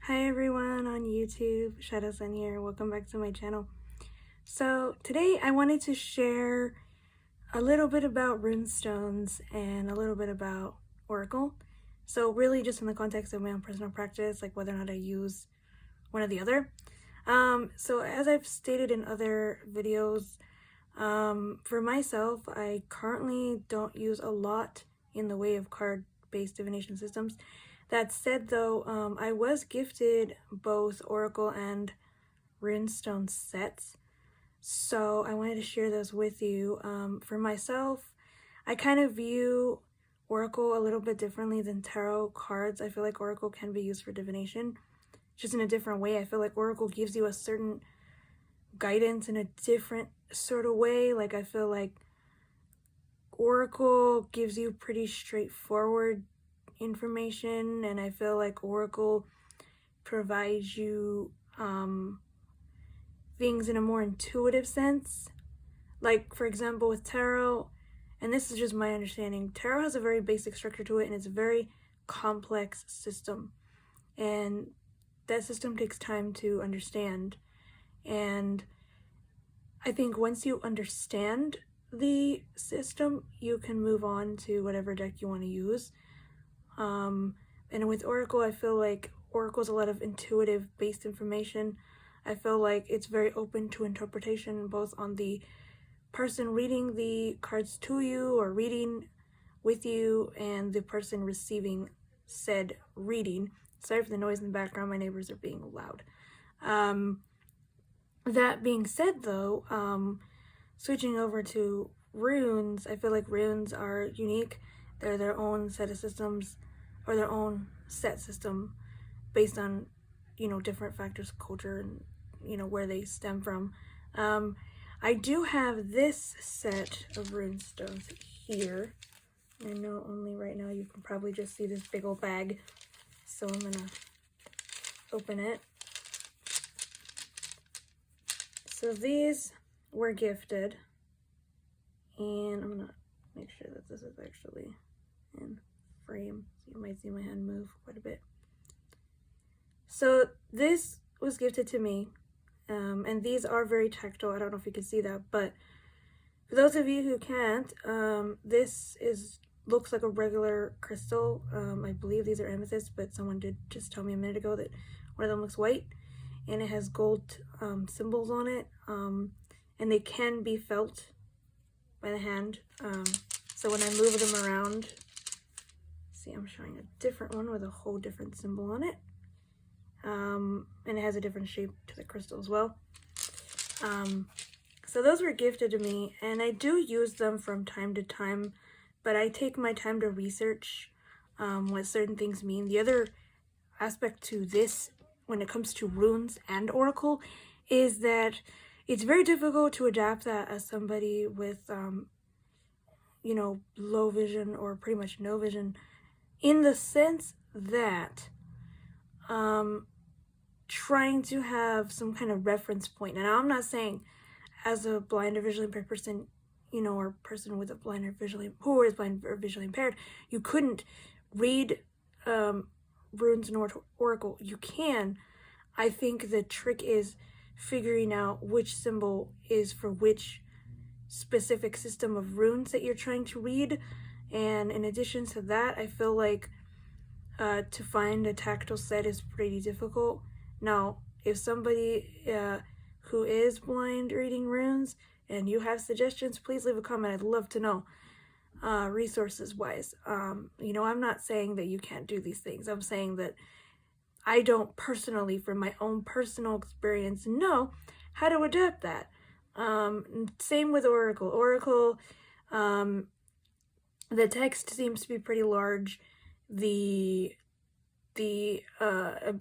Hi everyone on YouTube, shadowsun here. Welcome back to my channel. So today I wanted to share a little bit about runestones and a little bit about Oracle. So really just in the context of my own personal practice, like whether or not I use one or the other. So as I've stated in other videos, for myself, I currently don't use a lot in the way of card-based divination systems. That said, though, I was gifted both Oracle and Runestone sets, so I wanted to share those with you. For myself, I kind of view Oracle a little bit differently than tarot cards. I feel like Oracle can be used for divination, just in a different way. I feel like Oracle gives you a certain guidance in a different sort of way. Like, I feel like Oracle gives you pretty straightforward information, and I feel like Oracle provides you things in a more intuitive sense. Like, for example, with tarot, and this is just my understanding, tarot has a very basic structure to it, and it's a very complex system, and that system takes time to understand. And I think once you understand the system, you can move on to whatever deck you want to use. And with Oracle, I feel like Oracle's a lot of intuitive based information. I feel like it's very open to interpretation, both on the person reading the cards to you or reading with you and the person receiving said reading. Sorry for the noise in the background, my neighbors are being loud. That being said, though, switching over to runes, I feel like runes are unique. They're their own set of systems, or their own set system based on, different factors, culture, and, where they stem from. I do have this set of runestones here. I know only right now you can probably just see this big old bag, so I'm gonna open it. So these were gifted, and I'm gonna make sure that this is actually in frame, so you might see my hand move quite a bit. So this was gifted to me, and these are very tactile. I don't know if you can see that, but for those of you who can't, this looks like a regular crystal. I believe these are amethysts, but someone did just tell me a minute ago that one of them looks white, and it has gold symbols on it, and they can be felt by the hand. So when I move them around, see, I'm showing a different one with a whole different symbol on it, and it has a different shape to the crystal as well. So those were gifted to me, and I do use them from time to time, but I take my time to research what certain things mean. The other aspect to this, when it comes to runes and Oracle, is that it's very difficult to adapt that as somebody with low vision or pretty much no vision, in the sense that trying to have some kind of reference point. And I'm not saying as a blind or visually impaired person, or person with a blind or who is blind or visually impaired, you couldn't read runes and Oracle. You can. I think the trick is figuring out which symbol is for which specific system of runes that you're trying to read. And in addition to that, I feel like to find a tactile set is pretty difficult. Now, if somebody who is blind reading runes and you have suggestions, please leave a comment. I'd love to know, resources wise. I'm not saying that you can't do these things. I'm saying that I don't personally, from my own personal experience, know how to adapt that. Same with Oracle. Oracle, the text seems to be pretty large.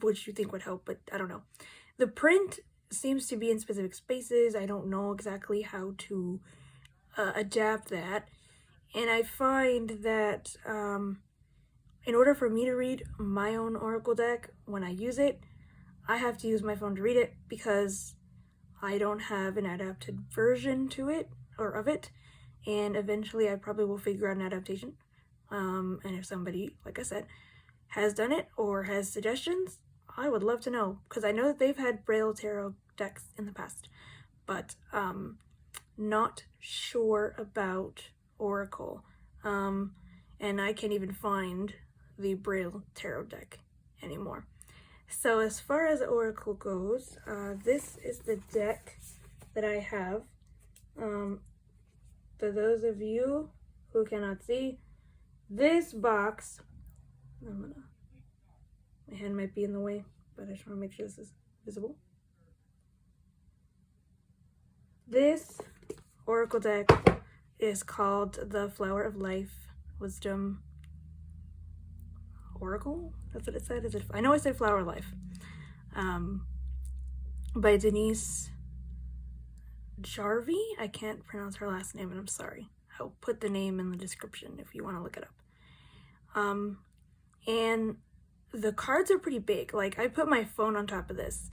Which you think would help, but I don't know. The print seems to be in specific spaces. I don't know exactly how to adapt that. And I find that in order for me to read my own Oracle deck, when I use it, I have to use my phone to read it because I don't have an adapted version to it, or of it, and eventually I probably will figure out an adaptation. And if somebody, like I said, has done it or has suggestions, I would love to know, because I know that they've had Braille Tarot decks in the past, but not sure about Oracle. And I can't even find the Braille Tarot deck anymore. So as far as Oracle goes, this is the deck that I have. For those of you who cannot see, this box, my hand might be in the way, but I just want to make sure this is visible. This Oracle deck is called the Flower of Life Wisdom Oracle. That's what it said. Is it? I know I said Flower of Life. By Denise Jarvie. I can't pronounce her last name, and I'm sorry. I'll put the name in the description if you want to look it up. And the cards are pretty big. Like, I put my phone on top of this,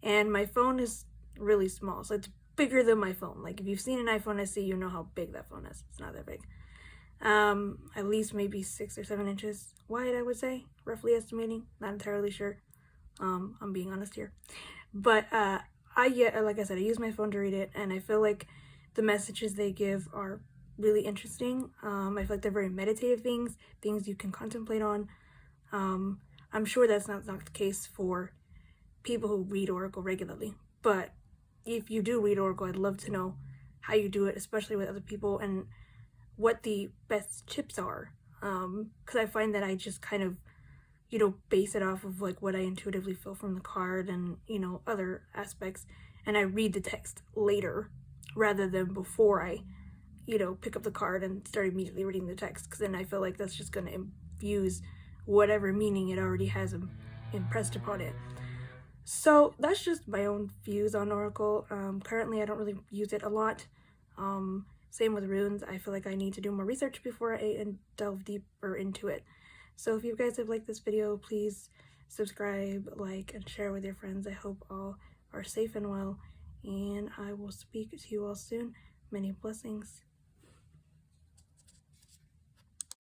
and my phone is really small, so it's bigger than my phone. Like, if you've seen an iPhone SE, you know how big that phone is. It's not that big. At least maybe 6 or 7 inches wide, I would say, roughly estimating. Not entirely sure. I'm being honest here. But like I said, I use my phone to read it, and I feel like the messages they give are really interesting. I feel like they're very meditative things you can contemplate on. I'm sure that's not the case for people who read Oracle regularly, but if you do read Oracle, I'd love to know how you do it, especially with other people, and what the best tips are. Because I find that I just kind of, base it off of like what I intuitively feel from the card and, other aspects, and I read the text later rather than before I, pick up the card and start immediately reading the text, because then I feel like that's just going to infuse whatever meaning it already has impressed upon it. So that's just my own views on Oracle. Currently I don't really use it a lot. Same with runes. I feel like I need to do more research before I delve deeper into it. So if you guys have liked this video, please subscribe, like, and share with your friends. I hope all are safe and well, and I will speak to you all soon. Many blessings.